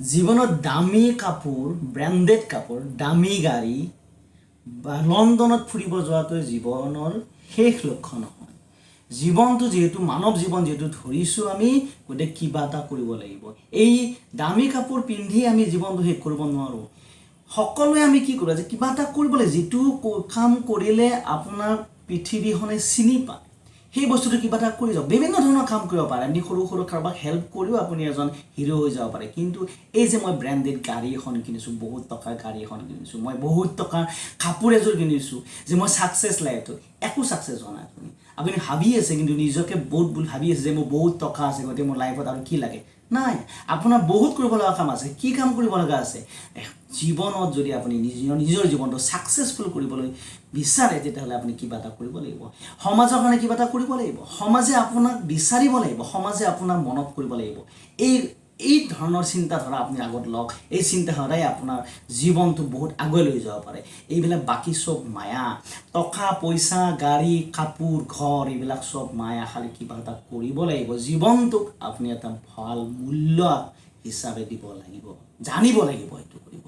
জীৱনত দামী কাপোৰ, ব্ৰেণ্ডেড কাপোৰ, দামী গাড়ী বা লণ্ডনত ফুৰিব যোৱাটোৱে জীৱনৰ শেষ লক্ষ্য নহয়। জীৱনটো যিহেতু মানৱ জীৱন যিহেতু ধৰিছোঁ আমি, গতিকে কিবা এটা কৰিব লাগিব। এই দামী কাপোৰ পিন্ধি আমি জীৱনটো শেষ কৰিব নোৱাৰোঁ। সকলোৱে আমি কি কৰোঁ যে কিবা এটা কৰিব লাগে, যিটো কাম কৰিলে আপোনাৰ পৃথিৱীখনে চিনি পায়, সেই বস্তুটো কিবা এটা কৰি যাওক। বিভিন্ন ধৰণৰ কাম কৰিব পাৰে, আপুনি সৰু সৰু কাৰোবাক হেল্প কৰিও আপুনি এজন হিৰ' হৈ যাব পাৰে। কিন্তু এই যে মই ব্ৰেণ্ডেড গাড়ী এখন কিনিছোঁ, বহুত টকাৰ গাড়ী এখন কিনিছোঁ, মই বহুত টকাৰ কাপোৰ এযোৰ কিনিছোঁ, যে মই ছাকচেছ লাইফটো, একো ছাকচেছ হোৱা নাই। আপুনি ভাবি আছে কিন্তু নিজকে বহুত বুলি ভাবি আছে যে মোৰ বহুত টকা আছে, গতিকে মোৰ লাইফত আৰু কি লাগে। নাই, আপোনাৰ বহুত কৰিব লগা কাম আছে। কি কাম কৰিব লগা আছে? জীৱনত যদি আপুনি নিজৰ জীৱনটো ছাকচেছফুল কৰিবলৈ বিচাৰে, তেতিয়াহ'লে আপুনি কিবা এটা কৰিব লাগিব। সমাজৰ কাৰণে কিবা এটা কৰিব লাগিব। সমাজে আপোনাক বিচাৰিব লাগিব, সমাজে আপোনাৰ মনত কৰিব লাগিব। এই ধৰণৰ চিন্তাধাৰা আপুনি আগত লওক। এই চিন্তাধাৰাই আপোনাৰ জীৱনটো বহুত আগুৱাই লৈ যাব পাৰে। এইবিলাক বাকী চব মায়া, টকা পইচা, গাড়ী কাপোৰ, ঘৰ, এইবিলাক চব মায়া। খালি কিবা এটা কৰিব লাগিব। জীৱনটোক আপুনি এটা ভাল মূল্য হিচাপে দিব লাগিব, জানিব লাগিব সেইটো কৰিব।